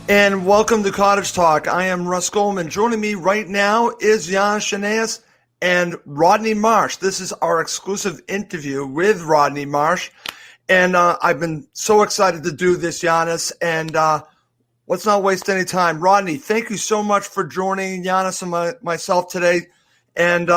And welcome to Cottage Talk. I am Russ Goldman. Joining me right now is Jan Shaneas and Rodney Marsh. This is our exclusive interview with Rodney Marsh. And I've been so excited to do this, Giannis. And let's not waste any time. Rodney, thank you so much for joining Giannis and myself today. And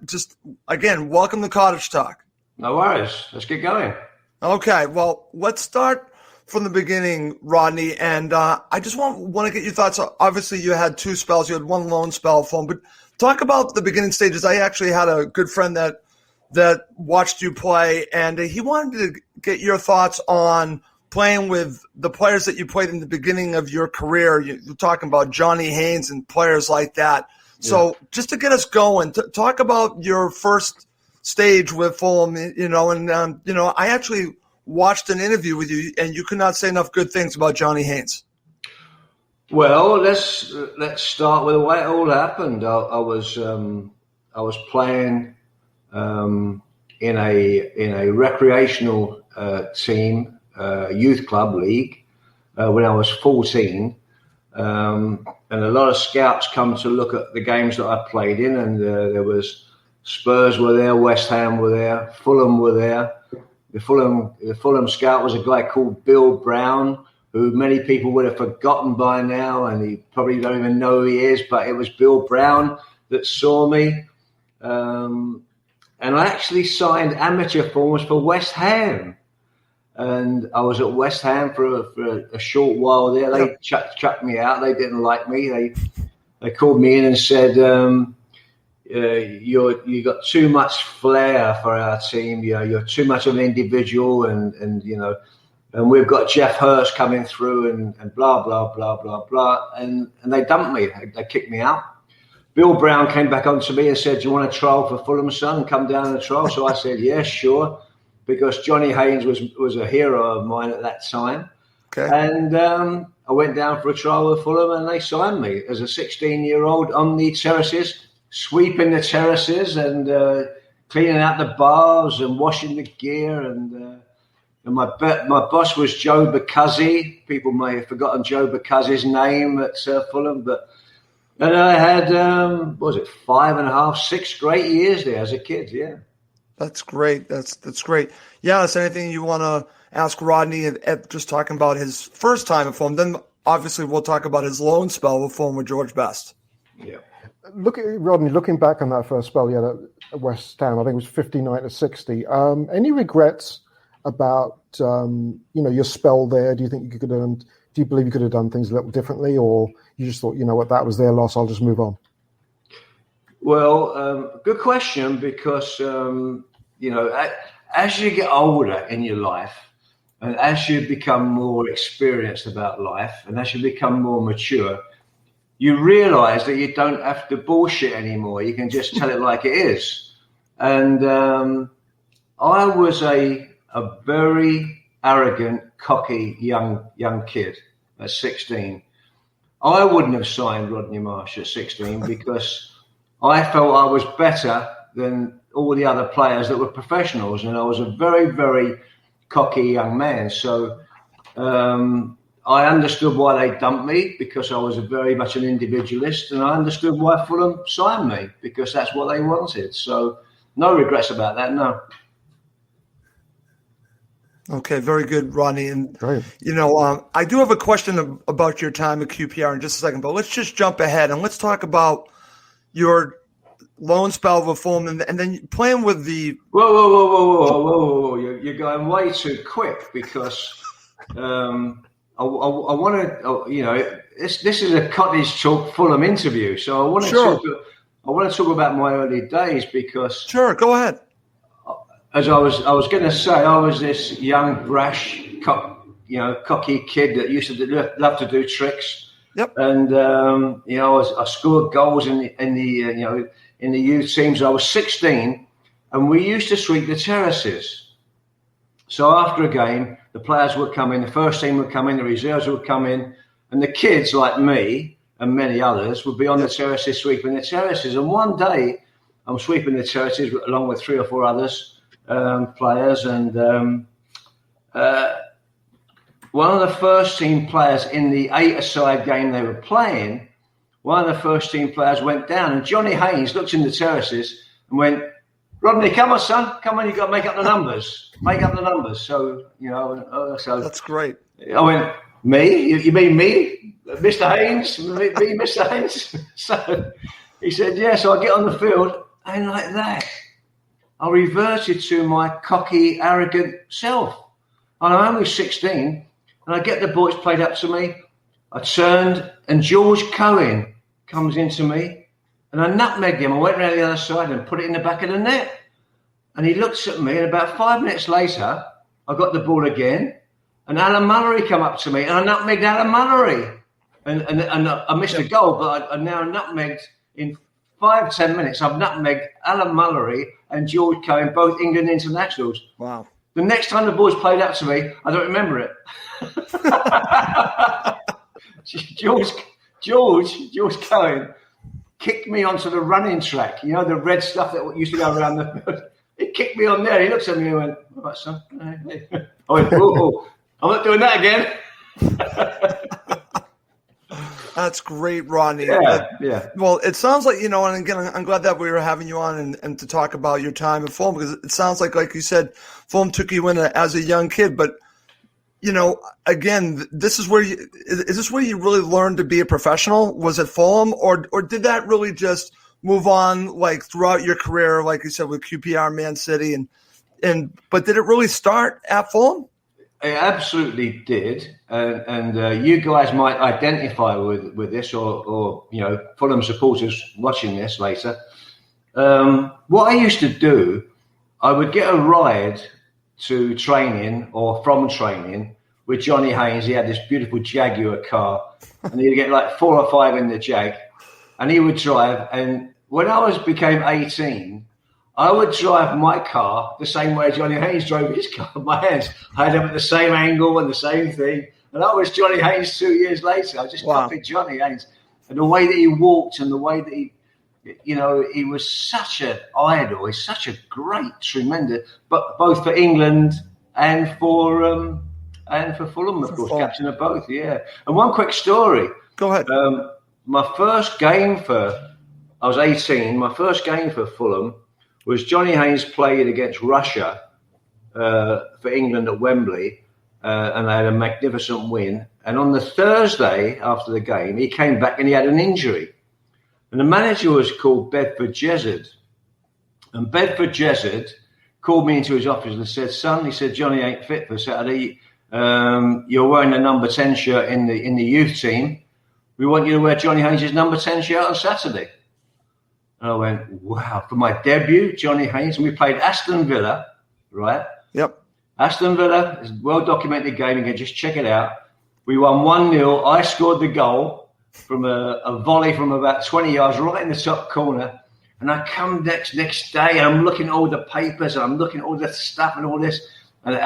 just, again, welcome to Cottage Talk. No worries. Let's get going. Okay, well, let's start from the beginning, Rodney, and I just want to get your thoughts. Obviously, you had two spells. You had one lone spell for him, but talk about the beginning stages. I actually had a good friend that watched you play, and he wanted to get your thoughts on playing with the players that you played in the beginning of your career. You're talking about Johnny Haynes and players like that. So just to get us going, talk about your first stage with Fulham, I actually watched an interview with you, and you could not say enough good things about Johnny Haynes. Well, let's start with the way it all happened. I was playing in a recreational team, youth club league, when I was 14, and a lot of scouts come to look at the games that I played in, and there was Spurs were there, West Ham were there, Fulham were there. The Fulham scout was a guy called Bill Brown, who many people would have forgotten by now, and he probably don't even know who he is, but it was Bill Brown that saw me. And I actually signed amateur forms for West Ham. And I was at West Ham for a short while there. They chucked me out. They didn't like me. They called me in and said, you got too much flair for our team. You're too much of an individual, and we've got Jeff Hurst coming through, and blah blah blah blah blah, and they dumped me. They kicked me out. Bill Brown came back onto me and said, "Do you want to trial for Fulham, son? Come down and trial." So I said, "Yeah, sure," because Johnny Haynes was a hero of mine at that time. Okay. And I went down for a trial with Fulham, and they signed me as a 16-year-old on the terraces, sweeping the terraces and cleaning out the bars and washing the gear. And my boss was Joe Bacuzzi. People may have forgotten Joe Bacuzzi's name at Fulham, and I had 5.5, 6 great years there as a kid. Yeah, that's great. That's great. Yeah, is there anything you want to ask Rodney at just talking about his first time at Fulham? Then obviously we'll talk about his loan spell with Fulham with George Best. Yeah. Rodney, looking back on that first spell you had at West Ham, I think it was 59 to 60. Any regrets about your spell there? Do you think you could have done? Do you believe you could have done things a little differently, or you just thought, that was their loss, I'll just move on? Well, good question, because as you get older in your life, and as you become more experienced about life, and as you become more mature, you realize that you don't have to bullshit anymore. You can just tell it like it is. And I was a very arrogant, cocky young kid at 16. I wouldn't have signed Rodney Marsh at 16 because I felt I was better than all the other players that were professionals. And I was a very, very cocky young man. So I understood why they dumped me, because I was very much an individualist, and I understood why Fulham signed me, because that's what they wanted. So no regrets about that, no. Okay, very good, Rodney. And, I do have a question about your time at QPR in just a second, but let's just jump ahead and let's talk about your loan spell with Fulham and then playing with the... Whoa. You're going way too quick, because... I want to, this is a Cottage Talk Fulham interview, so I want to talk about my early days, because sure, go ahead. As I was going to say, I was this young, brash, cocky kid that used to love to do tricks. Yep. And I scored goals in the youth teams. I was 16, and we used to sweep the terraces. So after a game, the players would come in, the first team would come in, the reserves would come in, and the kids like me and many others would be on the terraces, sweeping the terraces. And one day, I'm sweeping the terraces along with 3 or 4 others, players, and one of the first team players in the 8-a-side game they were playing, one of the first team players went down, and Johnny Haynes looked in the terraces and went, "Rodney, come on, son, come on, you've got to make up the numbers. Make up the numbers." So, so That's great. I went, "Me? You mean me, Mr. Haynes? Me, Mr. Haynes?" So he said, "Yeah." So I get on the field, and like that, I reverted to my cocky, arrogant self. And I'm only 16, and I get the boys played up to me. I turned, and George Cohen comes into me, and I nutmegged him. I went around the other side and put it in the back of the net. And he looks at me, and about 5 minutes later, I got the ball again, and Alan Mullery come up to me, and I nutmegged Alan Mullery. And I missed a goal, but I now nutmegged in 5-10 minutes. I've nutmegged Alan Mullery and George Cohen, both England internationals. Wow. The next time the boys played up to me, I don't remember it. George Cohen kicked me onto the running track. You know, the red stuff that used to go around the field. He kicked me on there. He looked at me and went, "All right, son." I went, "Oh, I'm not doing that again." That's great, Rodney. Yeah. Well, it sounds like, and again, I'm glad that we were having you on and to talk about your time at Fulham, because it sounds like you said, Fulham took you in as a young kid. But, again, is this where you really learned to be a professional? Was it Fulham, or did that really just move on throughout your career, like you said, with QPR, Man City, but did it really start at Fulham? It absolutely did, and you guys might identify with this, or Fulham supporters watching this later. What I used to do, I would get a ride to training or from training with Johnny Haynes. He had this beautiful Jaguar car, and he'd get like 4 or 5 in the Jag, and he would drive. And when I became 18. I would drive my car the same way Johnny Haynes drove his car with my hands. I had them at the same angle and the same thing. And I was Johnny Haynes 2 years later. I just copied Johnny Haynes. And the way that he walked and the way that he was such an idol. He's such a great, tremendous, but both for England and for Fulham, of course, captain of both, yeah. And one quick story. Go ahead. My first game I was 18, my first game for Fulham was Johnny Haynes played against Russia for England at Wembley, and they had a magnificent win. And on the Thursday after the game, he came back and he had an injury. And the manager was called Bedford Jezzard. And Bedford Jezzard called me into his office and said, "Son," he said, "Johnny ain't fit for Saturday. You're wearing the number 10 shirt in the youth team. We want you to wear Johnny Haynes' number 10 shirt on Saturday." And I went, "Wow." For my debut, Johnny Haynes, and we played Aston Villa, right? Yep. Aston Villa is a well-documented game. You can just check it out. We won 1-0. I scored the goal from a volley from about 20 yards right in the top corner. And I come next day, and I'm looking at all the papers, and I'm looking at all the stuff and all this. And,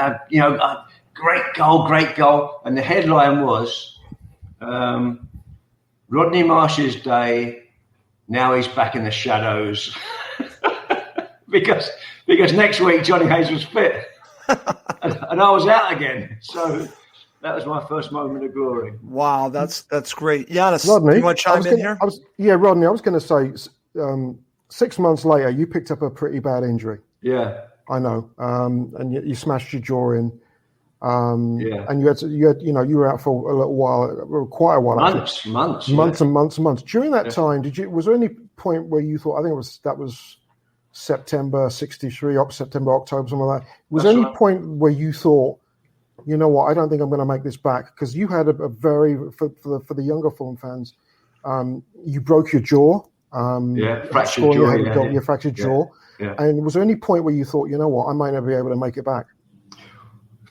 great goal. And the headline was, Rodney Marsh's day. Now he's back in the shadows because next week Johnny Haynes was fit and I was out again. So that was my first moment of glory. Wow, that's great. Giannis, Rodney, you want to chime in here? Rodney, I was going to say 6 months later, you picked up a pretty bad injury. Yeah. I know. And you smashed your jaw in. Yeah. And you were out for a little while, quite a while. Months. During that time, was there any point where you thought, I think that was September '63, September, October, something like that. Was there any point where you thought, you know what, I don't think I'm going to make this back? Because you had a very, for the younger Fulham fans, you broke your jaw. Fractured jaw. Your fractured jaw. Yeah. And was there any point where you thought, you know what, I might not be able to make it back?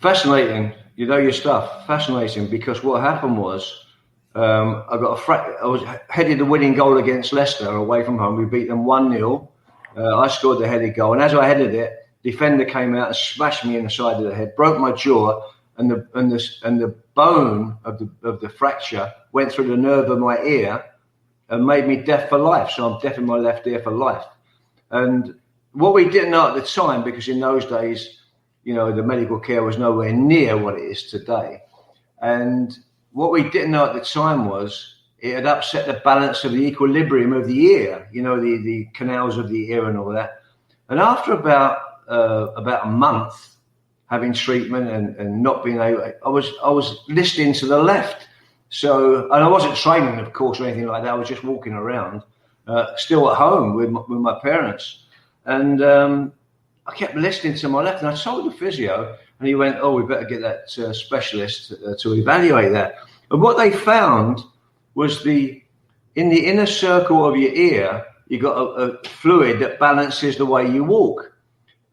Fascinating, your stuff. Fascinating, because what happened was I was headed the winning goal against Leicester away from home. We beat them 1-0. I scored the headed goal, and as I headed it, defender came out and smashed me in the side of the head, broke my jaw, and the bone of the fracture went through the nerve of my ear and made me deaf for life. So I'm deaf in my left ear for life. And what we didn't know at the time, because in those days, the medical care was nowhere near what it is today. And what we didn't know at the time was it had upset the balance of the equilibrium of the ear, the canals of the ear and all that. And after about a month having treatment and not being able, I was listening to the left. So, and I wasn't training, of course, or anything like that. I was just walking around, still at home with my parents. And I kept listening to my left, and I told the physio, and he went, "Oh, we better get that specialist to evaluate that." And what they found was in the inner circle of your ear, you got a fluid that balances the way you walk.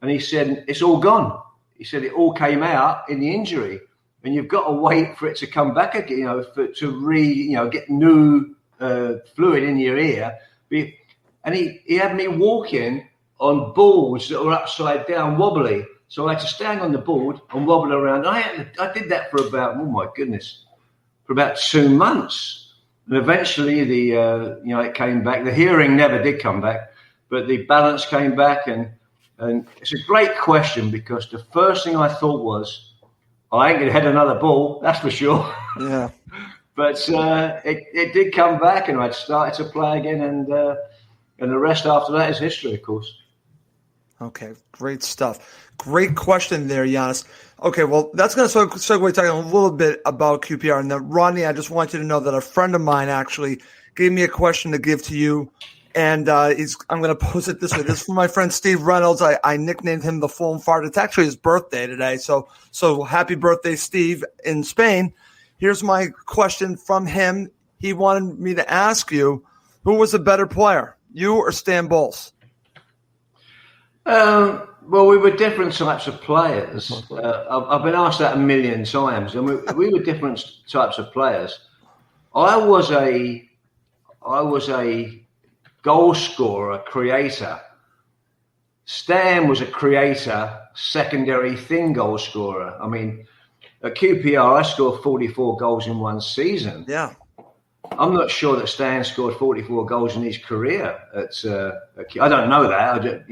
And he said, "It's all gone." He said, "It all came out in the injury, and you've got to wait for it to come back again, get new fluid in your ear." And he had me walking on boards that were upside down, wobbly. So I had to stand on the board and wobble around. I did that for about, for about 2 months. And eventually it came back. The hearing never did come back, but the balance came back. And it's a great question, because the first thing I thought was, I ain't going to hit another ball, that's for sure. Yeah. But it did come back, and I'd started to play again, and the rest after that is history, of course. Okay, great stuff. Great question there, Giannis. Okay, well, that's going to segue talking a little bit about QPR. And then, Rodney, I just want you to know that a friend of mine actually gave me a question to give to you. And I'm going to pose it this way. This is from my friend Steve Reynolds. I nicknamed him the Fulham Fart. It's actually his birthday today. So happy birthday, Steve, in Spain. Here's my question from him. He wanted me to ask you, who was a better player, you or Stan Bowles? Well, we were different types of players. I've been asked that a million times, and we were different types of players. I was a goal scorer, creator. Stan was a creator, secondary thin goal scorer. I mean, at QPR, I scored 44 goals in one season. Yeah. I'm not sure that Stan scored 44 goals in his career. I don't know that.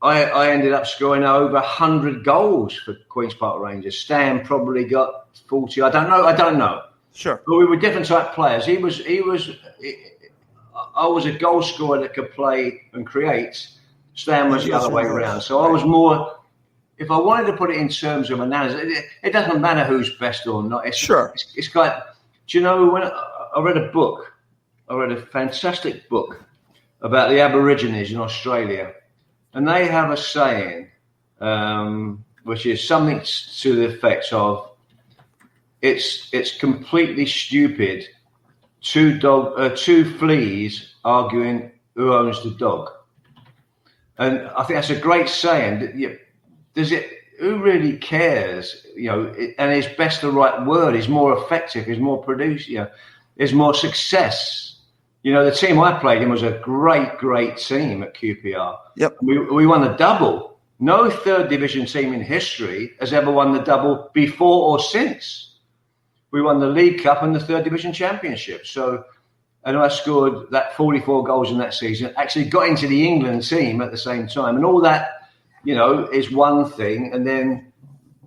I ended up scoring over 100 goals for Queen's Park Rangers. Stan probably got 40. I don't know. Sure. But we were different type players. I was a goal scorer that could play and create. Stan was the other way around. So I was more. If I wanted to put it in terms of analysis, it doesn't matter who's best or not. Sure. It's like, do you know, when I read a fantastic book about the Aborigines in Australia. And they have a saying, which is something to the effect of, it's completely stupid, two fleas arguing who owns the dog. And I think that's a great saying. Who really cares? And is best the right word? Is more effective? Is more produced? Is more success? The team I played in was a great, great team at QPR. Yep. We won the double. No third division team in history has ever won the double before or since. We won the League Cup and the third division championship. And I scored that 44 goals in that season, actually got into the England team at the same time. And all that, is one thing. And then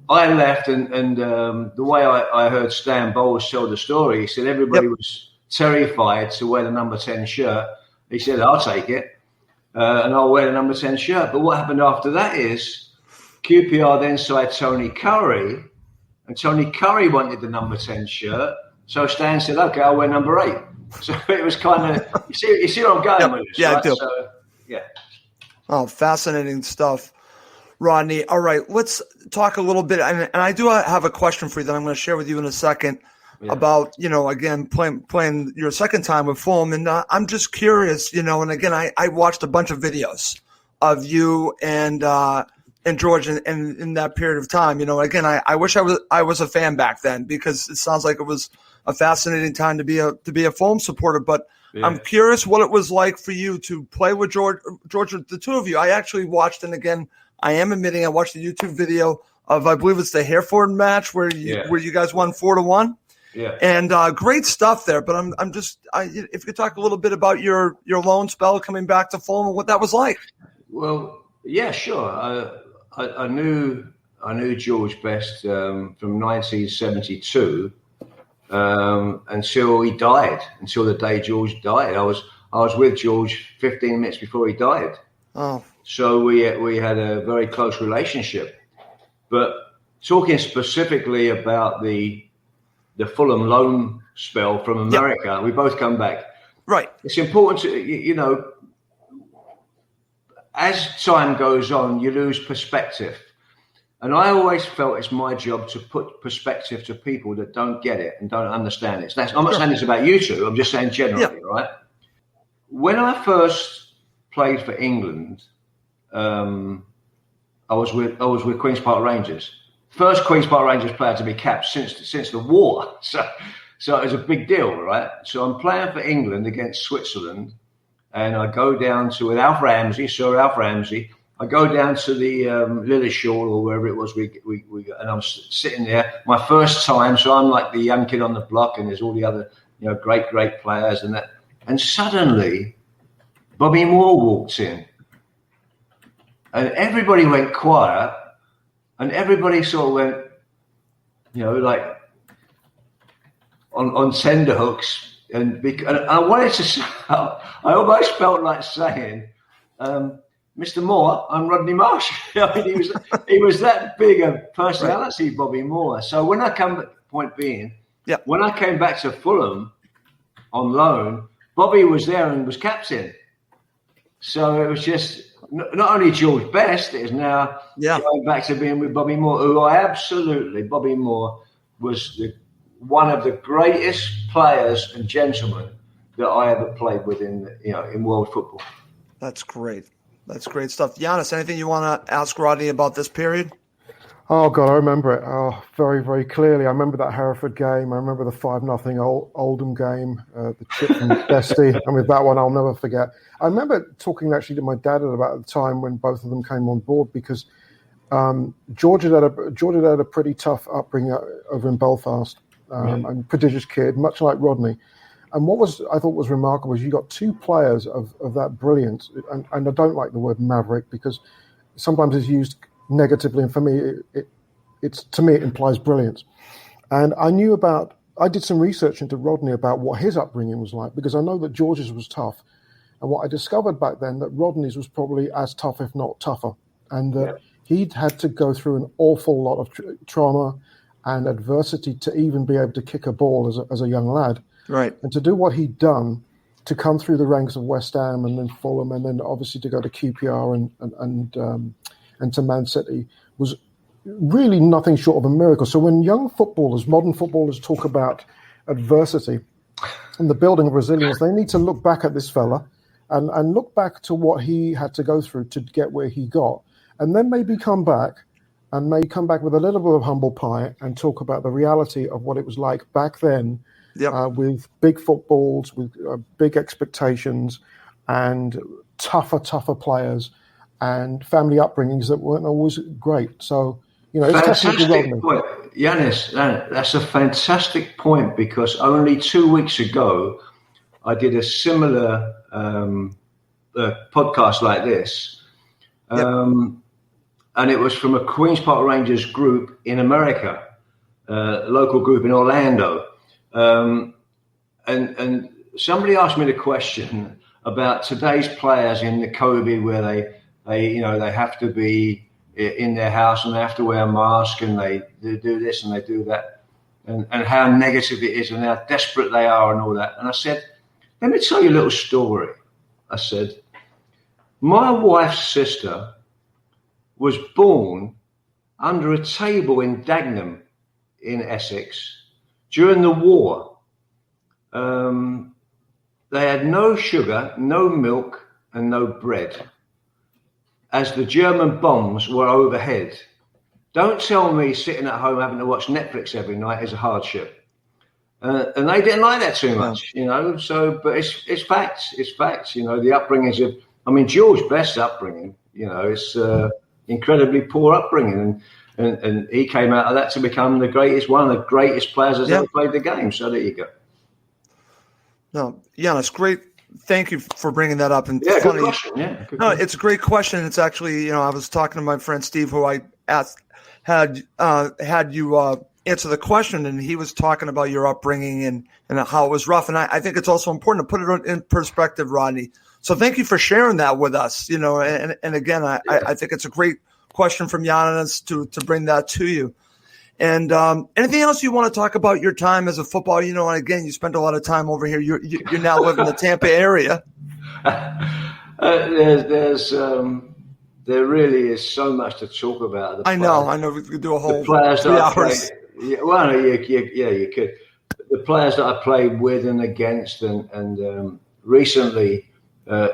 I left, and the way I heard Stan Bowles tell the story, he said everybody was terrified to wear the number 10 shirt. He said, "I'll take it, and I'll wear the number 10 shirt." But what happened after that is QPR then signed Tony Curry, and Tony Curry wanted the number 10 shirt. So Stan said, "Okay, I'll wear number 8." So it was kind of, you see where I'm going with this, yeah, right? I do. So, yeah. Oh, fascinating stuff, Rodney. All right, let's talk a little bit. And I do have a question for you that I'm going to share with you in a second. Yeah. About, again, playing your second time with Fulham. And I'm just curious, and again, I watched a bunch of videos of you and George in that period of time. Again, I wish I was a fan back then, because it sounds like it was a fascinating time to be a Fulham supporter. But yeah. I'm curious what it was like for you to play with George, the two of you. I actually watched, and again, I am admitting I watched a YouTube video of, I believe it's the Hereford match where you guys won 4-1. Yeah, and great stuff there. But I'm just, if you could talk a little bit about your loan spell coming back to Fulham and what that was like. Well, yeah, sure. I knew I knew George best from 1972 until he died. Until the day George died, I was with George 15 minutes before he died. Oh, so we had a very close relationship. But talking specifically about the Fulham loan spell from America, we both come back. Right. It's important to as time goes on, you lose perspective. And I always felt it's my job to put perspective to people that don't get it and don't understand it. I'm not saying this about you two. I'm just saying generally, right? When I first played for England, I was with Queen's Park Rangers. First Queen's Park Rangers player to be capped since the war. So it was a big deal, right? So I'm playing for England against Switzerland, and I go down to with Sir Alf Ramsey. I go down to the Lilleshall or wherever it was. We and I'm sitting there, my first time. So I'm like the young kid on the block, and there's all the other great players and that. And suddenly, Bobby Moore walks in, and everybody went quiet, and everybody sort of went, like on tenterhooks, and I wanted to say, I almost felt like saying. Mr. Moore, I'm Rodney Marsh. I mean, he was that big a personality, right. Bobby Moore. So when I came back to Fulham on loan, Bobby was there and was captain. So it was just not only George Best, it is now going back to being with Bobby Moore, Bobby Moore was one of the greatest players and gentlemen that I ever played with in world football. That's great. That's great stuff. Giannis, anything you want to ask Rodney about this period? Oh, God, I remember it very, very clearly. I remember that Hereford game. I remember the 5-0 Oldham game, the chip from Bestie. And with that one, I'll never forget. I remember talking actually to my dad about the time when both of them came on board because George had had a pretty tough upbringing over in Belfast. And a prodigious kid, much like Rodney. And what I thought was remarkable is you got two players of that brilliance. And I don't like the word maverick because sometimes it's used negatively. And for me, it implies brilliance. And I did some research into Rodney about what his upbringing was like because I know that George's was tough. And what I discovered back then that Rodney's was probably as tough, if not tougher. And that he'd had to go through an awful lot of trauma and adversity to even be able to kick a ball as a young lad. Right. And to do what he'd done, to come through the ranks of West Ham and then Fulham and then obviously to go to QPR and to Man City was really nothing short of a miracle. So when modern footballers talk about adversity and the building of resilience, they need to look back at this fella and look back to what he had to go through to get where he got. And then maybe come back with a little bit of humble pie and talk about the reality of what it was like back then. With big footballs, with big expectations, and tougher players, and family upbringings that weren't always great. So, it's fantastic point, Yanis. That's a fantastic point because only 2 weeks ago, I did a similar podcast like this, and it was from a Queen's Park Rangers group in America, a local group in Orlando. And somebody asked me the question about today's players in the COVID where they have to be in their house and they have to wear a mask and they do this and they do that and how negative it is and how desperate they are and all that. And I said, let me tell you a little story. I said, my wife's sister was born under a table in Dagenham in Essex. During the war, they had no sugar, no milk, and no bread as the German bombs were overhead. Don't tell me sitting at home having to watch Netflix every night is a hardship. And they didn't like that too much, So, but it's facts. It's facts. The upbringings of, George Best's upbringing, it's incredibly poor upbringing. And he came out of that to become one of the greatest players that's ever played the game. So there you go. No, it's great. Thank you for bringing that up. And good question. Yeah, good question. It's a great question. It's actually, I was talking to my friend Steve, who I had you answer the question, and he was talking about your upbringing and how it was rough. And I think it's also important to put it in perspective, Rodney. So thank you for sharing that with us. And again, I think it's a great question from Giannis to bring that to you. And anything else you want to talk about your time as a footballer? And again, you spent a lot of time over here. You now live in the Tampa area. There really is so much to talk about. I know. We could do a whole the players 3 hours. You could. The players that I played with and against, and recently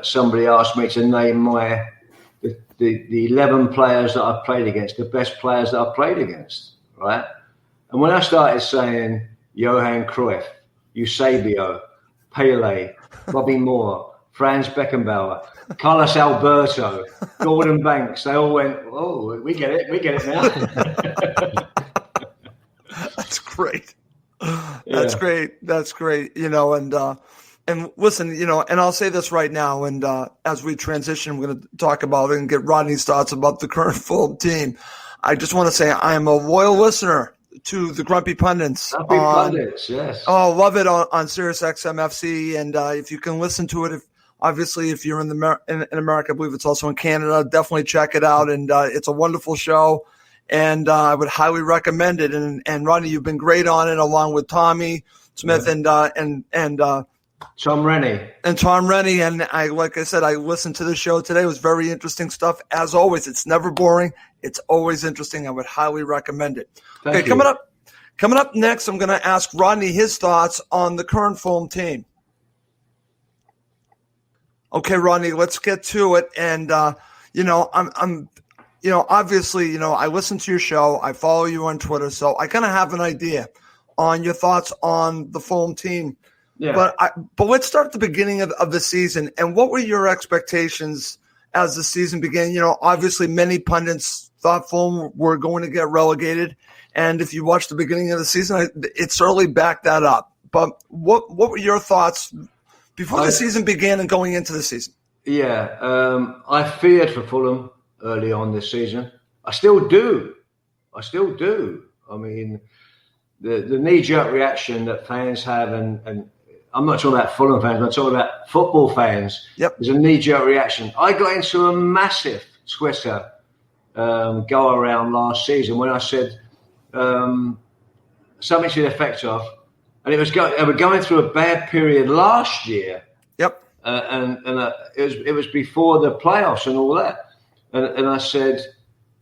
somebody asked me to name the 11 players that I've played against, the best players that I've played against, right? And when I started saying Johan Cruyff, Eusebio, Pele, Bobby Moore, Franz Beckenbauer, Carlos Alberto, Gordon Banks, they all went, "Oh, we get it now." That's great. That's great. That's great. And listen, and I'll say this right now. And as we transition, we're going to talk about it and get Rodney's thoughts about the current Fulham team. I just want to say I am a loyal listener to the Grumpy Pundits. Grumpy Pundits, yes. Oh, love it on Sirius XM-FC. And if you can listen to it, if you're in America, I believe it's also in Canada, definitely check it out. And it's a wonderful show. And I would highly recommend it. And Rodney, you've been great on it, along with Tommy Smith and Tom Rennie. And Tom Rennie. And like I said, I listened to the show today. It was very interesting stuff. As always, it's never boring. It's always interesting. I would highly recommend it. Thank you. Coming up next, I'm going to ask Rodney his thoughts on the current Fulham team. Okay, Rodney, let's get to it. And obviously, I listen to your show. I follow you on Twitter, so I kind of have an idea on your thoughts on the Fulham team. Yeah. But let's start at the beginning of the season. And what were your expectations as the season began? Obviously, many pundits thought Fulham were going to get relegated. And if you watch the beginning of the season, it certainly backed that up. But what were your thoughts before the season began and going into the season? Yeah, I feared for Fulham early on this season. I still do. I mean, the knee-jerk reaction that fans have, and I'm not talking about Fulham fans, I'm talking about football fans. Yep. There's a knee-jerk reaction. I got into a massive Twitter go-around last season when I said something to the effect of, and they were going through a bad period last year. Yep. And it was before the playoffs and all that. And I said,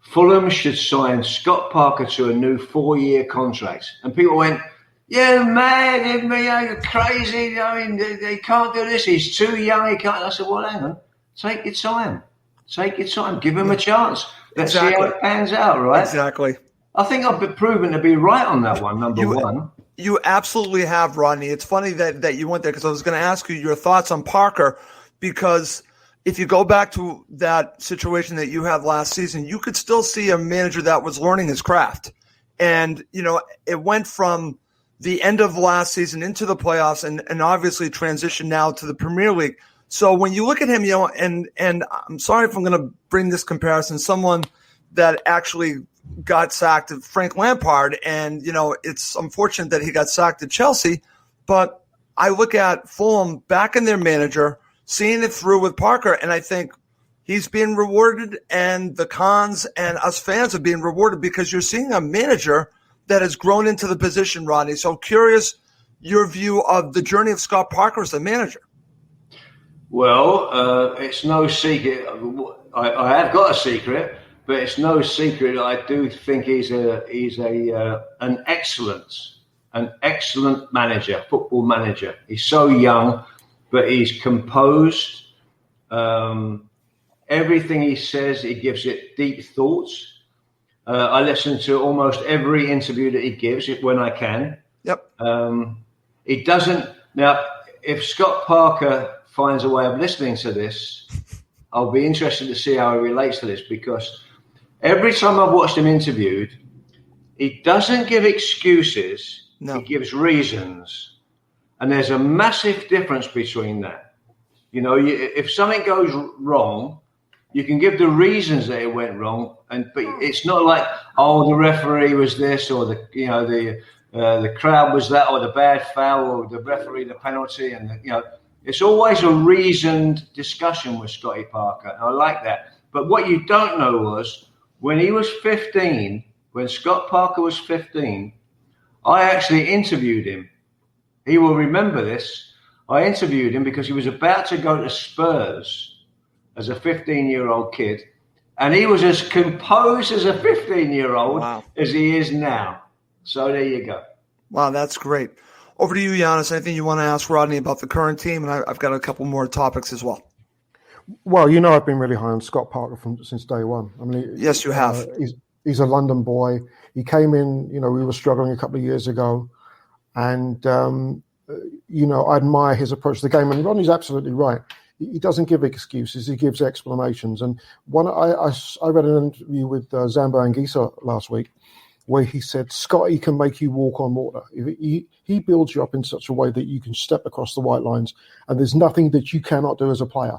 Fulham should sign Scott Parker to a new 4-year contract. And people went, "Yeah, mad, you're crazy. I mean, they can't do this. He's too young. He can't." I said, "Well, hang on. Take your time. Give him a chance. Let's see how it pans out, right?" Exactly. I think I've been proven to be right on that one, number one. You absolutely have, Rodney. It's funny that you went there, because I was going to ask you your thoughts on Parker, because if you go back to that situation that you had last season, you could still see a manager that was learning his craft. And, it went from the end of last season into the playoffs and obviously transitioned now to the Premier League. So when you look at him, and I'm sorry if I'm going to bring this comparison, someone that actually got sacked, Frank Lampard, and, it's unfortunate that he got sacked at Chelsea, but I look at Fulham back in their manager, seeing it through with Parker, and I think he's being rewarded, and the Cons and us fans are being rewarded, because you're seeing a manager that has grown into the position, Rodney. So curious your view of the journey of Scott Parker as a manager. Well, it's no secret. I have got a secret, but it's no secret. I do think he's an excellent manager, football manager. He's so young, but he's composed. Everything he says, he gives it deep thoughts. I listen to almost every interview that he gives when I can. Yep. He doesn't. Now, if Scott Parker finds a way of listening to this, I'll be interested to see how he relates to this, because every time I've watched him interviewed, he doesn't give excuses. No. He gives reasons. And there's a massive difference between that. If something goes wrong, You can give the reasons that it went wrong, but it's not like, oh, the referee was this, or the crowd was that, or the bad foul, or the referee the penalty, and it's always a reasoned discussion with Scotty Parker. And I like that. But what you don't know was when he was 15, when Scott Parker was 15, I actually interviewed him. He will remember this. I interviewed him because he was about to go to Spurs as a 15-year-old kid. And he was as composed as a 15-year-old as he is now. So there you go. Wow, that's great. Over to you, Giannis. Anything you want to ask Rodney about the current team? And I've got a couple more topics as well. Well, I've been really high on Scott Parker since day one. I mean, yes, you have. He's a London boy. He came in, we were struggling a couple of years ago. And, I admire his approach to the game. And Rodney's absolutely right. He doesn't give excuses. He gives explanations. And I read an interview with Zambo Anguissa last week where he said, Scotty can make you walk on water. He builds you up in such a way that you can step across the white lines, and there's nothing that you cannot do as a player.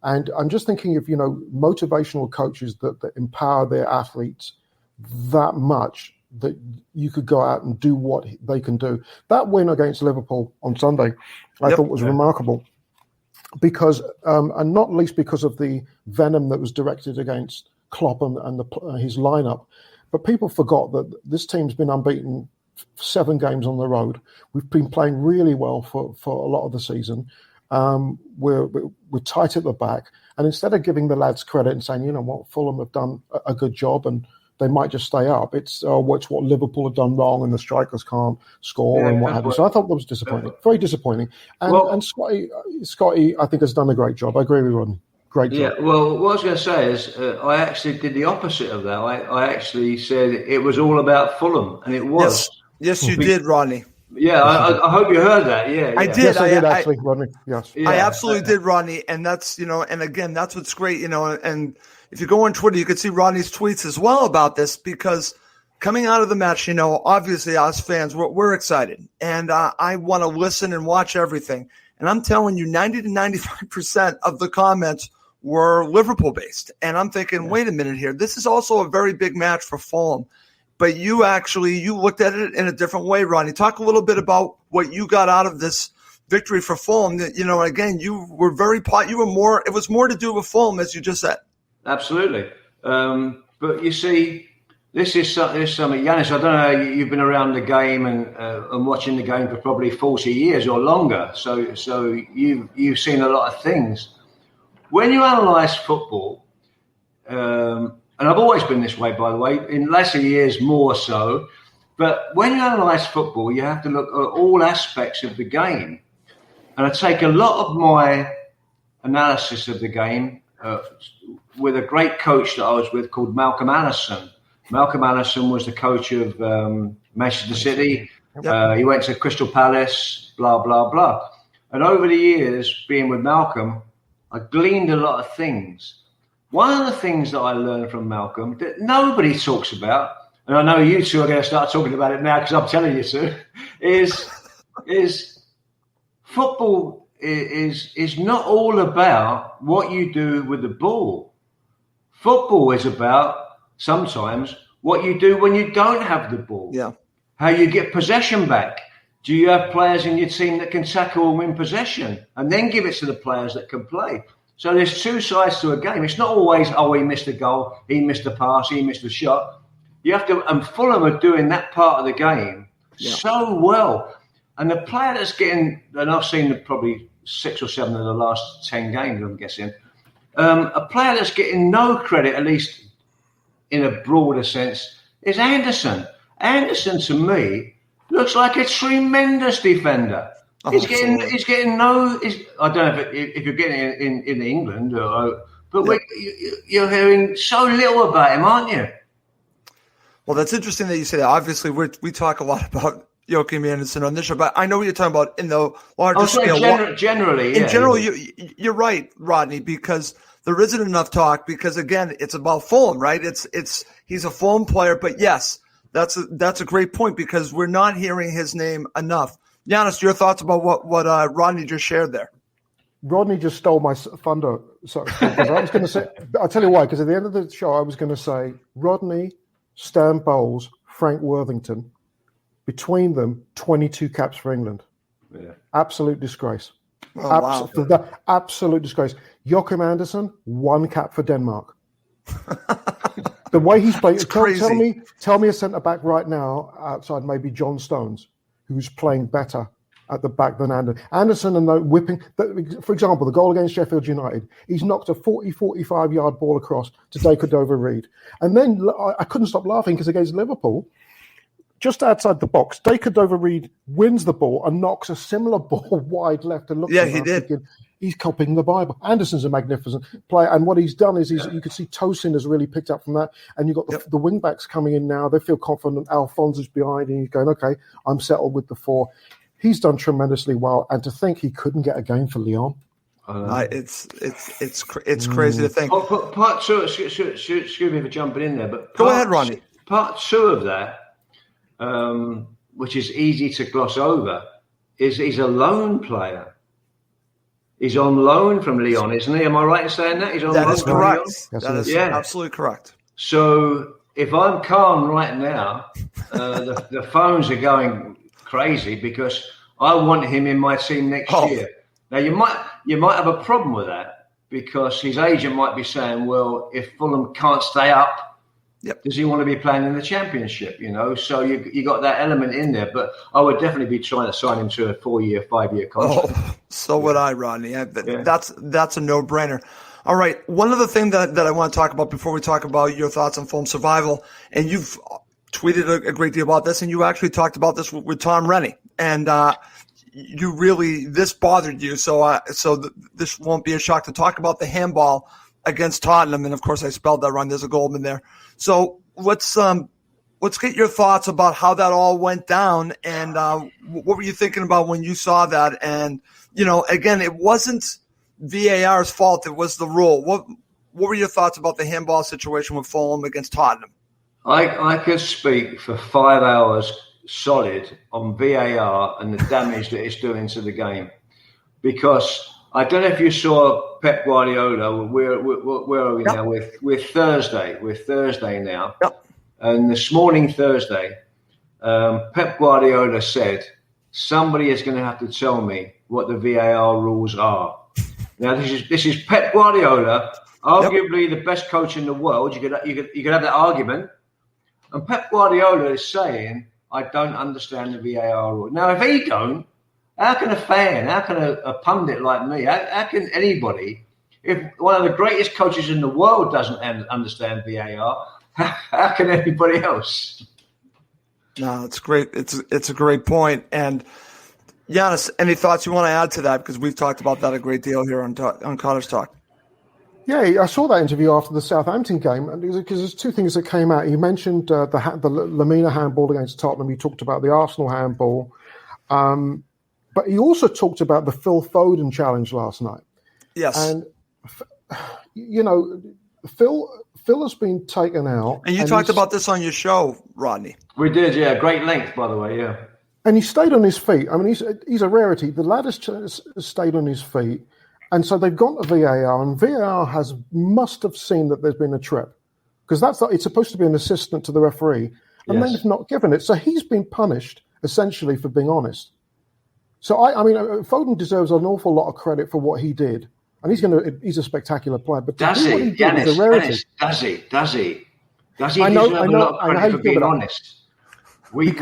And I'm just thinking of, motivational coaches that empower their athletes that much that you could go out and do what they can do. That win against Liverpool on Sunday, I thought was remarkable because, and not least because of the venom that was directed against Klopp and his lineup. But people forgot that this team's been unbeaten 7 games on the road. We've been playing really well for a lot of the season. We're tight at the back. And instead of giving the lads credit and saying, Fulham have done a good job and they might just stay up, it's what Liverpool have done wrong and the strikers can't score and what have you. So I thought that was disappointing, very disappointing. And Scotty, I think, has done a great job. I agree with Rodney. Great job. Yeah, well, what I was going to say is I actually did the opposite of that. I actually said it was all about Fulham, and it was. Yes, you did, Rodney. Yeah, I hope you heard that. Yeah, I did. Yes, I did actually, Rodney. Yes, I absolutely did, Rodney, and that's and again, that's what's great, and if you go on Twitter, you can see Rodney's tweets as well about this because coming out of the match, obviously us fans, we're excited, and I want to listen and watch everything, and I'm telling you, 90 to 95% of the comments were Liverpool based, and I'm thinking, wait a minute here, this is also a very big match for Fulham. But you looked at it in a different way, Rodney. Talk a little bit about what you got out of this victory for Fulham. That again, you were it was more to do with Fulham, as you just said. Absolutely. But you see, this is something, Giannis. I don't know. You've been around the game and watching the game for probably 40 years or longer. So you've seen a lot of things. When you analyse football. And I've always been this way, by the way, in lesser years more so. But when you analyse football, you have to look at all aspects of the game. And I take a lot of my analysis of the game with a great coach that I was with called Malcolm Allison. Malcolm Allison was the coach of Manchester City. Yep. He went to Crystal Palace, blah, blah, blah. And over the years, being with Malcolm, I gleaned a lot of things. One of the things that I learned from Malcolm that nobody talks about, and I know you two are going to start talking about it now because I'm telling you to, is football is not all about what you do with the ball. Football is about sometimes what you do when you don't have the ball. Yeah. How you get possession back. Do you have players in your team that can tackle and win possession and then give it to the players that can play? So there's 2 sides to a game. It's not always, he missed a goal, he missed a pass, he missed a shot. You have to, and Fulham are doing that part of the game so well. And the player that's getting, and I've seen probably 6 or 7 of the last 10 games, I'm guessing, a player that's getting no credit, at least in a broader sense, is Anderson. Anderson, to me, looks like a tremendous defender. He's getting no. I don't know if you're getting it in England, but you're hearing so little about him, aren't you? Well, that's interesting that you say that. Obviously, we talk a lot about Joachim Andersen on this show, but I know what you're talking about in the larger scale. Generally, in general, you're right, Rodney, because there isn't enough talk. Because again, it's about Fulham, right? He's a Fulham player, but yes, that's a great point because we're not hearing his name enough. Giannis, your thoughts about what Rodney just shared there? Rodney just stole my thunder, So, because I was going to say, I'll tell you why, because at the end of the show, I was going to say Rodney, Stan Bowles, Frank Worthington, between them, 22 caps for England. Yeah. Absolute disgrace. Oh, wow. Absolute disgrace. Joachim Andersen, 1 cap for Denmark. The way he's playing, tell me a centre back right now outside maybe John Stones, who's playing better at the back than Anderson. Anderson and the whipping, for example, the goal against Sheffield United, he's knocked a 45 yard ball across to Dacre-Dover-Reid. And then I couldn't stop laughing because against Liverpool, just outside the box, Dacre-Dover-Reid wins the ball and knocks a similar ball wide left and looks. Yeah, he did. Thinking, he's copying the Bible. Anderson's a magnificent player, and what he's done is you can see Tosin has really picked up from that, and you've got the wing backs coming in now. They feel confident. Alphonse is behind, and he's going, okay, I'm settled with the 4. He's done tremendously well, and to think he couldn't get a game for Lyon. It's crazy to think. Part 2, excuse me for jumping in there, but go ahead, Ronnie. Part 2 of that, which is easy to gloss over, is he's a loan player. He's on loan from Lyon, isn't he? Am I right in saying that? He's on loan is from correct. Lyon? That is absolutely correct. So if I'm calm right now, the phones are going crazy because I want him in my team next year. Now you might have a problem with that because his agent might be saying, well, if Fulham can't stay up, does he want to be playing in the Championship? So you got that element in there. But I would definitely be trying to sign him to a 4-year, 5-year contract. Oh, so would I, Rodney. That's a no-brainer. All right, one other thing that I want to talk about before we talk about your thoughts on Fulham survival, and you've tweeted a great deal about this, and you actually talked about this with Tom Rennie, and this bothered you, so this won't be a shock to talk about the handball against Tottenham, and of course I spelled that wrong. There's a Goldman there. So let's get your thoughts about how that all went down, and what were you thinking about when you saw that? And again, it wasn't VAR's fault; it was the rule. What were your thoughts about the handball situation with Fulham against Tottenham? I could speak for 5 hours solid on VAR and the damage that it's doing to the game, because I don't know if you saw Pep Guardiola. Where are we now? With Thursday. We're Thursday now. Yep. And this morning, Thursday, Pep Guardiola said, somebody is going to have to tell me what the VAR rules are. Now, this is Pep Guardiola, arguably the best coach in the world. You could have that argument. And Pep Guardiola is saying, I don't understand the VAR rule. Now, if he don't, how can a fan, how can a pundit like me, how can anybody, if one of the greatest coaches in the world doesn't understand VAR, how can anybody else? No, it's great. It's a great point. And Giannis, any thoughts you want to add to that? Because we've talked about that a great deal here on Cottage Talk. Yeah, I saw that interview after the Southampton game, and because there's 2 things that came out. He mentioned the Lamina handball against Tottenham. He talked about the Arsenal handball. But he also talked about the Phil Foden challenge last night. Yes. And, Phil has been taken out. And you talked about this on your show, Rodney. We did, yeah. Great length, by the way, yeah. And he stayed on his feet. I mean, he's a rarity. The lad has stayed on his feet. And so they've gone to VAR, and VAR must have seen that there's been a trip. Because it's supposed to be an assistant to the referee. And they've not given it. So he's been punished, essentially, for being honest. So, I mean, Foden deserves an awful lot of credit for what he did. And he's a spectacular player. But does he? Dennis, does he? Does he deserve a lot of credit for being honest? I've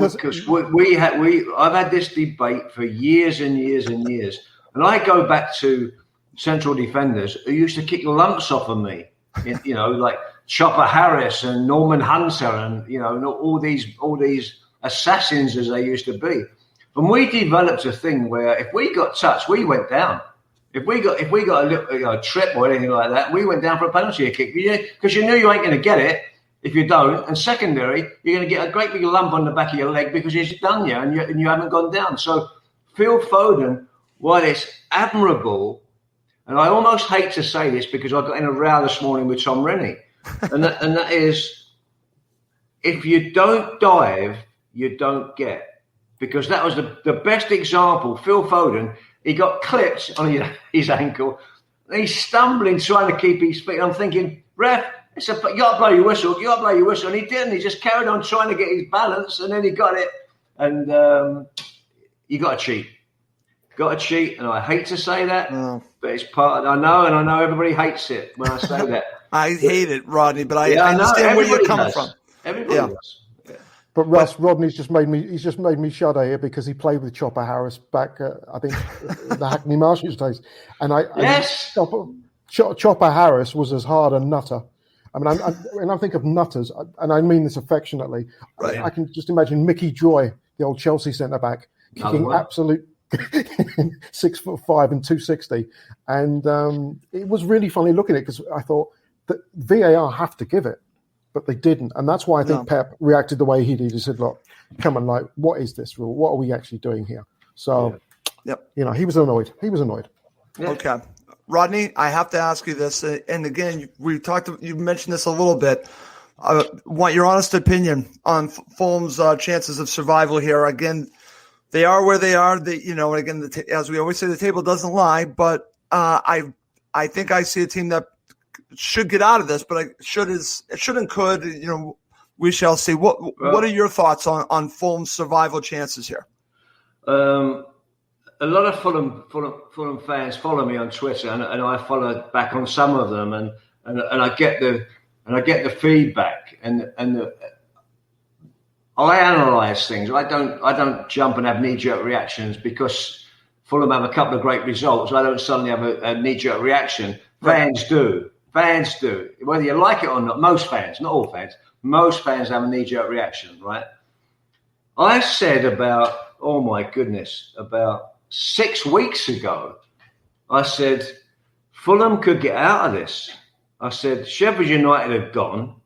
had this debate for years and years and years. And I go back to central defenders who used to kick lumps off of me, like Chopper Harris and Norman Hunter and, all these assassins as they used to be. And we developed a thing where if we got touched, we went down. If we got a little trip or anything like that, we went down for a penalty kick because you knew you ain't going to get it if you don't. And secondary, you're going to get a great big lump on the back of your leg because he's done you and you haven't gone down. So Phil Foden, while it's admirable, and I almost hate to say this because I got in a row this morning with Tom Rennie, and that is, if you don't dive, you don't get. Because that was the best example. Phil Foden, he got clipped on his ankle. And he's stumbling, trying to keep his feet. I'm thinking, ref, you got to blow your whistle. And he didn't. He just carried on trying to get his balance, and then he got it. And you got to cheat. Got to cheat, and I hate to say that, but it's part of, I know everybody hates it when I say that. I hate it, Rodney, but I understand where you're coming from. Everybody does. But Russ, Rodney's just made me shudder here because he played with Chopper Harris back, I think, the Hackney Marshes days, and Chopper Harris was as hard a nutter. I mean, when I think of nutters, and I mean this affectionately, right. I can just imagine Mickey Joy, the old Chelsea centre back, kicking absolute 6'5" and 260, and it was really funny looking at it because I thought that VAR have to give it, but they didn't, and that's why I think Pep reacted the way he did. He said, "Look, come on, like, what is this rule? What are we actually doing here?" So, he was annoyed. Yeah. Okay, Rodney, I have to ask you this, and again, you mentioned this a little bit. I want your honest opinion on Fulham's chances of survival here. Again, they are where they are. Again, as we always say, the table doesn't lie. But I think I see a team that should get out of this. But should and could. We shall see. What are your thoughts on Fulham's survival chances here? A lot of Fulham fans follow me on Twitter, and I follow back on some of them, and I get the feedback, and I analyse things. I don't jump and have knee-jerk reactions because Fulham have a couple of great results. I don't suddenly have a knee-jerk reaction. Fans do. Whether you like it or not, most fans, not all fans, most fans have a knee-jerk reaction, right? I said about 6 weeks ago, I said, Fulham could get out of this. I said, Sheffield United have gone.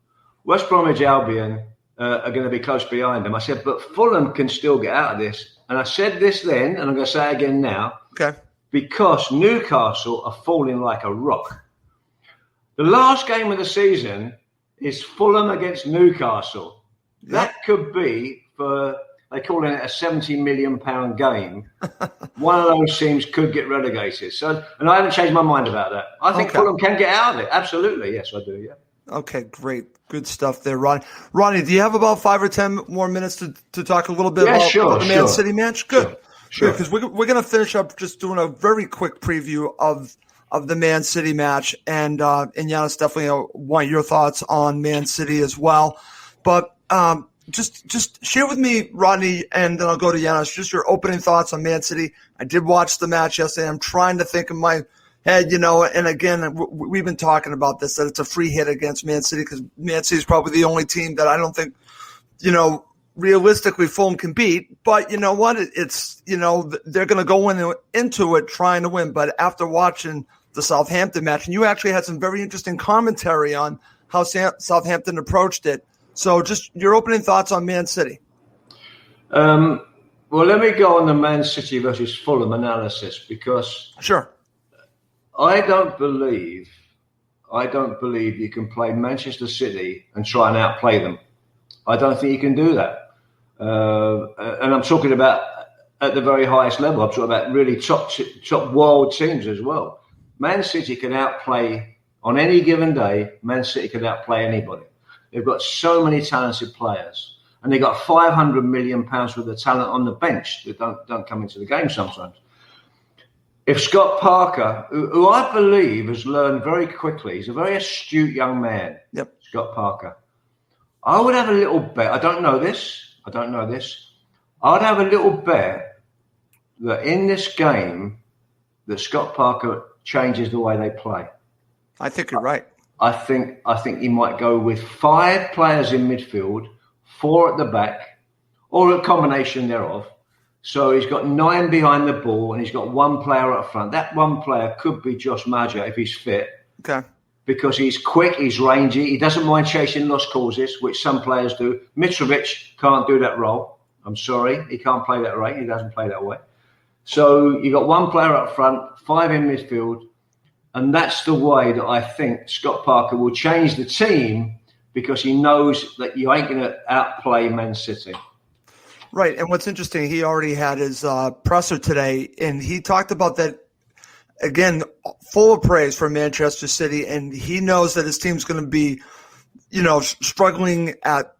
West Bromwich Albion are going to be close behind them. I said, but Fulham can still get out of this. And I said this then, and I'm going to say it again now. Okay. Because Newcastle are falling like a rock. The last game of the season is Fulham against Newcastle. Yep. That could be they call it a £70 million game. One of those teams could get relegated. And I haven't changed my mind about that. I think Fulham can get out of it. Absolutely. Yes, I do. Yeah. Okay, great. Good stuff there, Ronnie. Ronnie, do you have about 5 or 10 more minutes to talk a little bit about the Man City match? Good. Sure. Because we're going to finish up just doing a very quick preview of the Man City match. And Giannis, definitely want your thoughts on Man City as well. But just share with me, Rodney, and then I'll go to Giannis, just your opening thoughts on Man City. I did watch the match yesterday. I'm trying to think in my head, and again, we've been talking about this, that it's a free hit against Man City because Man City is probably the only team that I don't think, realistically Fulham can beat. But you know what? It's, they're going to go into it trying to win. But after watching the Southampton match, and you actually had some very interesting commentary on how Southampton approached it. So just your opening thoughts on Man City. Well, let me go on the Man City versus Fulham analysis because I don't believe you can play Manchester City and try and outplay them. I don't think you can do that. And I'm talking about at the very highest level. I'm talking about really top world teams as well. Man City can outplay on any given day. Man City can outplay anybody. They've got so many talented players, and they've got £500 million worth of talent on the bench that don't come into the game sometimes. If Scott Parker, who I believe has learned very quickly, he's a very astute young man, Scott Parker, I would have a little bet. I don't know this. I'd have a little bet that in this game that Scott Parker changes the way they play. I think you're right. I think he might go with 5 players in midfield, 4 at the back, or a combination thereof. So he's got 9 behind the ball and he's got 1 player up front. That 1 player could be Josh Maja if he's fit. Okay. Because he's quick, he's rangy, he doesn't mind chasing lost causes, which some players do. Mitrovic can't do that role. I'm sorry, he can't play that way. He doesn't play that way. So you got 1 player up front, 5 in midfield. And that's the way that I think Scott Parker will change the team because he knows that you ain't going to outplay Man City. Right. And what's interesting, he already had his presser today, and he talked about that again, full of praise for Manchester City, and he knows that his team's going to be, struggling at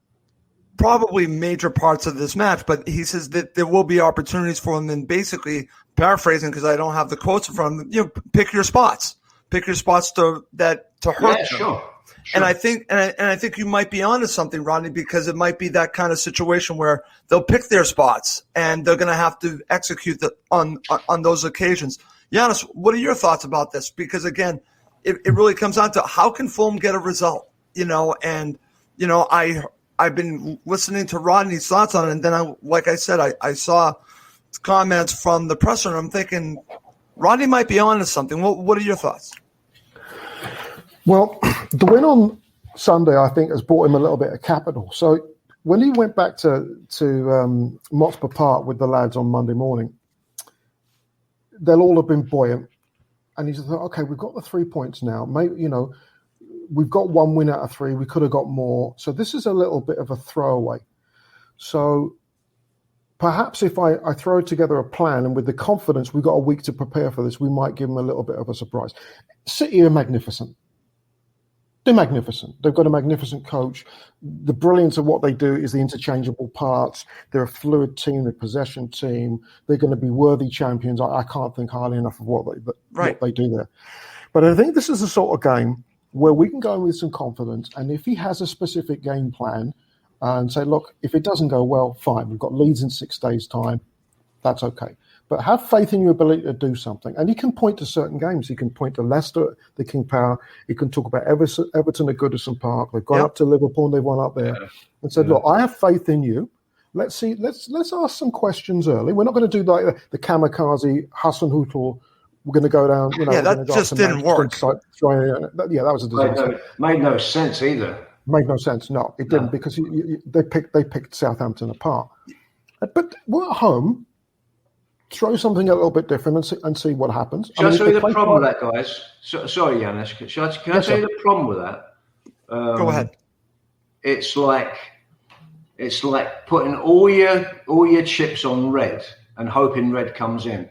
probably major parts of this match, but he says that there will be opportunities for him, and basically paraphrasing, because I don't have the quotes from him, pick your spots to hurt them. Sure. And I think you might be onto something, Rodney, because it might be that kind of situation where they'll pick their spots and they're going to have to execute on those occasions. Giannis, what are your thoughts about this? Because again, it really comes down to how can Fulham get a result, I've been listening to Rodney's thoughts on it, and then like I said, I saw comments from the presser, and I'm thinking Rodney might be onto something. What are your thoughts? Well, the win on Sunday, I think, has brought him a little bit of capital. So when he went back to Motspur Park with the lads on Monday morning, they'll all have been buoyant. And he thought, okay, we've got the 3 points now. Maybe, we've got 1 win out of 3. We could have got more. So this is a little bit of a throwaway. So perhaps if I throw together a plan, and with the confidence we've got a week to prepare for this, we might give him a little bit of a surprise. City are magnificent. They're magnificent. They've got a magnificent coach. The brilliance of what they do is the interchangeable parts. They're a fluid team, they're a possession team. They're going to be worthy champions. I can't think highly enough of what they do there. But I think this is the sort of game where we can go in with some confidence. And if he has a specific game plan and say, look, if it doesn't go well, fine. We've got Leeds in 6 days' time. That's okay. But have faith in your ability to do something. And he can point to certain games. He can point to Leicester, the King Power. He can talk about Everton at Goodison Park. They've gone up to Liverpool and they've won up there. And said, look, I have faith in you. Let's see. Let's ask some questions early. We're not going to do like the kamikaze Hassan Hutel. We're going to go down. That just didn't work. That was a disaster. Made no sense either. Made no sense. No, it didn't, because they picked Southampton apart. But we're at home. Throw something a little bit different and see what happens. Shall I tell you the problem with that, guys? Sorry, Giannis. Can I tell you the problem with that? Go ahead. It's like putting all your chips on red and hoping red comes in.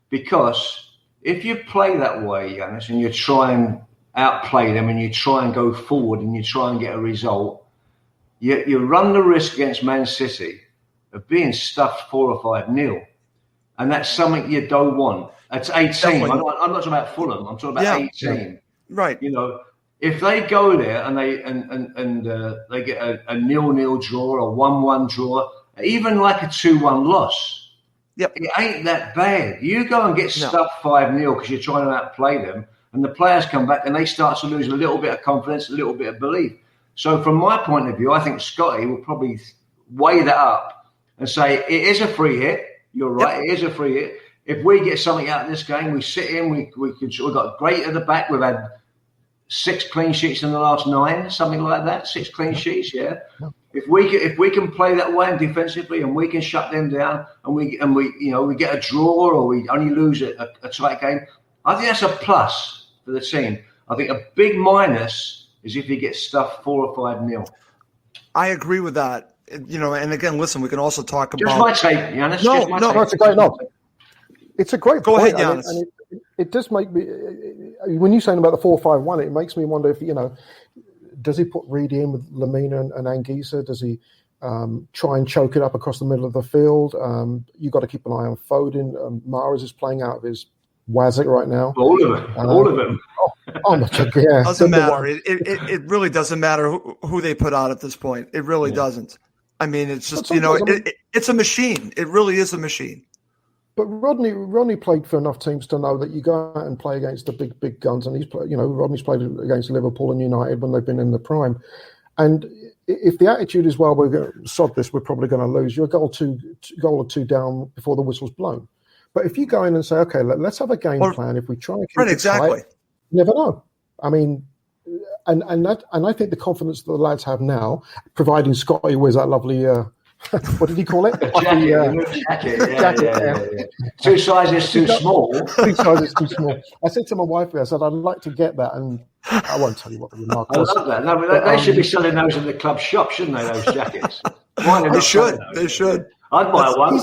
Because if you play that way, Giannis, and you try and outplay them and you try and go forward and you try and get a result, you run the risk against Man City of being stuffed 4 or 5-0. And that's something you don't want. That's 18. I'm not talking about Fulham. I'm talking about 18. Right. If they go there and they get a 0-0 draw, a 1-1 draw, even like a 2-1 loss, it ain't that bad. You go and get stuffed 5-0 because you're trying to outplay them, and the players come back and they start to lose a little bit of confidence, a little bit of belief. So from my point of view, I think Scotty will probably weigh that up and say, it is a free hit. You're right. It is a free hit. If we get something out of this game, we sit in. We've got great at the back. We've had 6 clean sheets in the last 9, something like that. 6 clean sheets. Yeah. If we can play that way and defensively, and we can shut them down, and we get a draw, or we only lose a tight game, I think that's a plus for the team. I think a big minus is if he gets stuffed 4 or 5-0. I agree with that. And again, listen, we can also talk about... Just my take, Giannis. No, it's a great note. It's a great Go point. ahead, Giannis. And it does make me... When you're saying about the 4-5-1, it makes me wonder if, does he put Reedy in with Lamina and Anguissa? Does he try and choke it up across the middle of the field? You've got to keep an eye on Foden. Mahrez is playing out of his wazzock right now. All of them. Yeah. Doesn't matter. It really doesn't matter who they put out at this point. It really doesn't. I mean, it's just, it's a machine. It really is a machine. But Rodney played for enough teams to know that you go out and play against the big guns, and Rodney's played against Liverpool and United when they've been in the prime. And if the attitude is, well, we're going to sod this, we're probably going to lose, you're a goal or two down before the whistle's blown. But if you go in and say, okay, let's have a game plan. If we try and keep it tight, you never know. I mean, and I think the confidence that the lads have now, providing Scotty wears that lovely, what did he call it? Jacket. 2 sizes too small. 2 sizes too small. I said to my wife, I said, I'd like to get that, and I won't tell you what the remark was. I love that. No, but they should be selling those in the club shop, shouldn't they? Those jackets. They should. I'd buy one.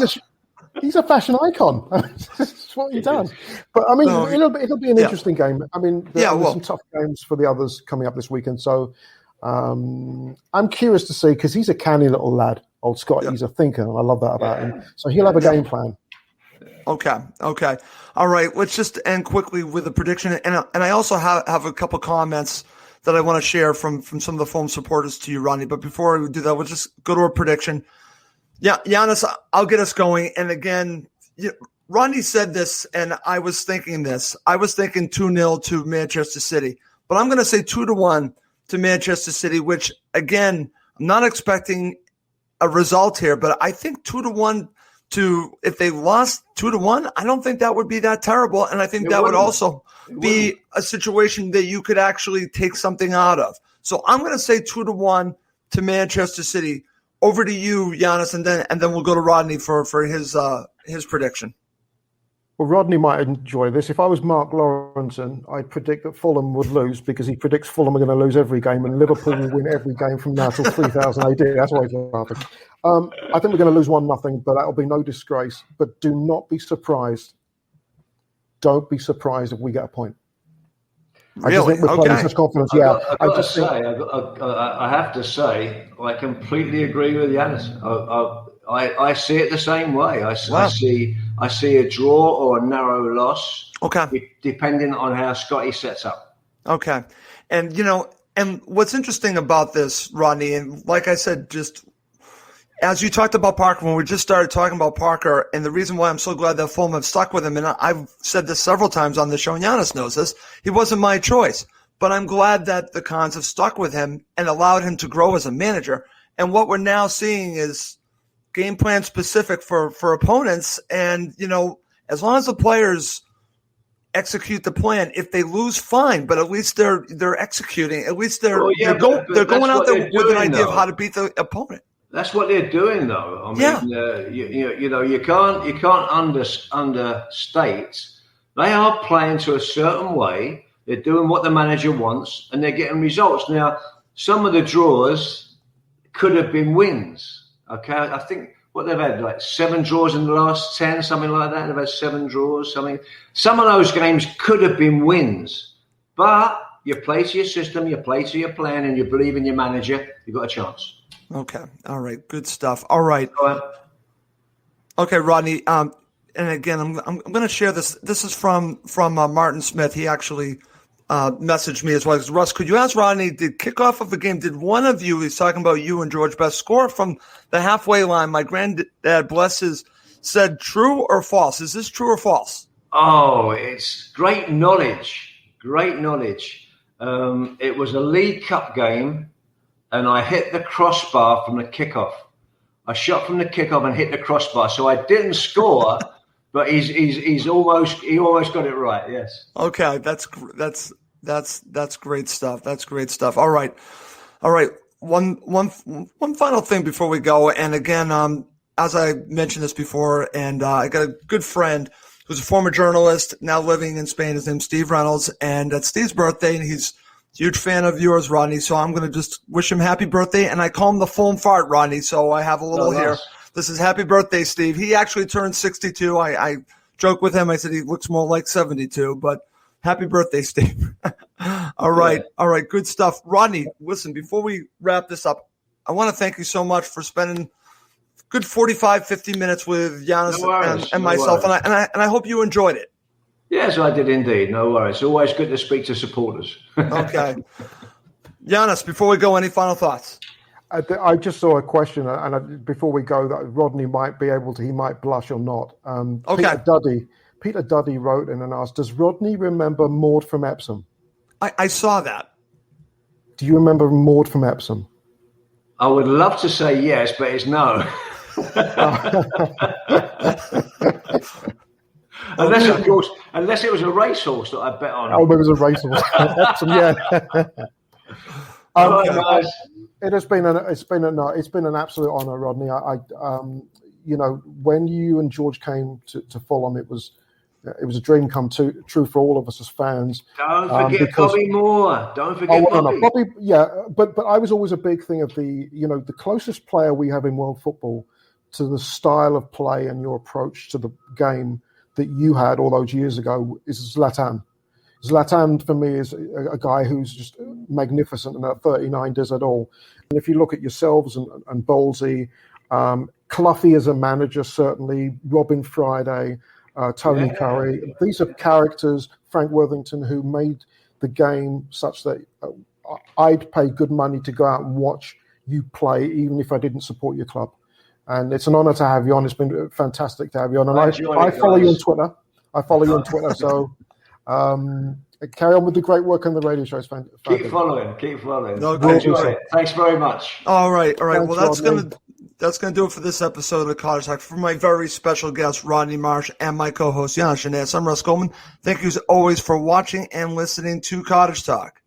He's a fashion icon. That's what he does. But I mean, it'll be an interesting game. I mean, there's some tough games for the others coming up this weekend. So I'm curious to see, because he's a canny little lad, old Scott. He's a thinker, and I love that about him. So he'll have a game plan. Okay. All right. Let's just end quickly with a prediction. And I also have a couple comments that I want to share from some of the Fulham supporters to you, Rodney. But before we do that, we'll just go to a prediction. Yeah, Giannis, I'll get us going. And again, Rodney said this, and I was thinking this. I was thinking 2-0 to Manchester City. But I'm going to say 2-1 to Manchester City, which, again, I'm not expecting a result here. But I think 2-1 if they lost 2-1, I don't think that would be that terrible. And I think that would also be a situation that you could actually take something out of. So I'm going to say 2-1 to Manchester City. Over to you, Giannis, and then we'll go to Rodney for his prediction. Well, Rodney might enjoy this. If I was Mark Lawrenson, I'd predict that Fulham would lose, because he predicts Fulham are going to lose every game and Liverpool will win every game from now till 3000 AD. That's why he's laughing. I think we're going to lose 1-0, but that'll be no disgrace. But do not be surprised. Don't be surprised if we get a point. Really? I just think we're playing such confidence. I have to say, I completely agree with Giannis. I see it the same way. I see a draw or a narrow loss. Okay. Depending on how Scotty sets up. Okay. And and what's interesting about this, Rodney, and like I said, just as you talked about Parker, when we just started talking about Parker, and the reason why I'm so glad that Fulham have stuck with him, and I've said this several times on the show, and Giannis knows this, he wasn't my choice. But I'm glad that the Cons have stuck with him and allowed him to grow as a manager. And what we're now seeing is game plan specific for opponents. And, as long as the players execute the plan, if they lose, fine, but at least they're executing. At least they're going out there with an idea of how to beat the opponent. That's what they're doing, though. I mean, you can't understate. They are playing to a certain way. They're doing what the manager wants, and they're getting results. Now, some of the draws could have been wins. Okay, I think what they've had, like 7 draws in the last 10, something like that. They've had 7 draws, something. Some of those games could have been wins, but you play to your system, you play to your plan, and you believe in your manager. You've got a chance. Okay. All right. Good stuff. All right. Okay, Rodney. And again, I'm going to share this. This is from Martin Smith. He actually messaged me as well. Russ, could you ask Rodney, did kickoff of the game, did one of you, he's talking about you and George Best, score from the halfway line? My granddad, bless his, said true or false. Is this true or false? Oh, it's great knowledge. Great knowledge. It was a League Cup game, and I hit the crossbar from the kickoff. I shot from the kickoff and hit the crossbar, so I didn't score, but he almost got it right. Yes. Okay, that's great stuff. That's great stuff. All right. One final thing before we go, and again, as I mentioned this before, and I got a good friend who's a former journalist now living in Spain. His name's Steve Reynolds, and it's Steve's birthday, and he's huge fan of yours, Rodney, so I'm going to just wish him happy birthday, and I call him the Fulham Fart, Rodney, so I have a little here. This is happy birthday, Steve. He actually turned 62. I joke with him. I said he looks more like 72, but happy birthday, Steve. All right. Good stuff. Rodney, listen, before we wrap this up, I want to thank you so much for spending good 45, 50 minutes with Giannis and myself, and I hope you enjoyed it. Yes, I did indeed. No worries. It's always good to speak to supporters. Okay. Giannis, before we go, any final thoughts? I just saw a question, and before we go, that Rodney might be able to, he might blush or not. Okay. Peter Duddy wrote in and asked, does Rodney remember Maud from Epsom? I saw that. Do you remember Maud from Epsom? I would love to say yes, but it's no. Unless it was a racehorse that I bet on. Oh, it was a racehorse. Epsom, yeah. Guys. It's been an absolute honour, Rodney. When you and George came to Fulham, it was a dream come true for all of us as fans. Don't forget Bobby Moore. Don't forget Bobby. No, Bobby. Yeah, but I was always a big thing of the closest player we have in world football to the style of play and your approach to the game that you had all those years ago is Zlatan. Zlatan, for me, is a guy who's just magnificent, and at 39 does it all. And if you look at yourselves and Bowlesy, Cloughie as a manager, certainly, Robin Friday, Tony Curry, these are characters, Frank Worthington, who made the game such that I'd pay good money to go out and watch you play, even if I didn't support your club. And it's an honor to have you on. It's been fantastic to have you on. And I follow you on Twitter. So carry on with the great work on the radio show. Keep following. No, enjoy it. Thanks very much. All right. Thanks, Well, that's gonna do it for this episode of Cottage Talk. For my very special guest, Rodney Marsh, and my co-host, Jan Shanez, I'm Russ Goldman. Thank you as always for watching and listening to Cottage Talk.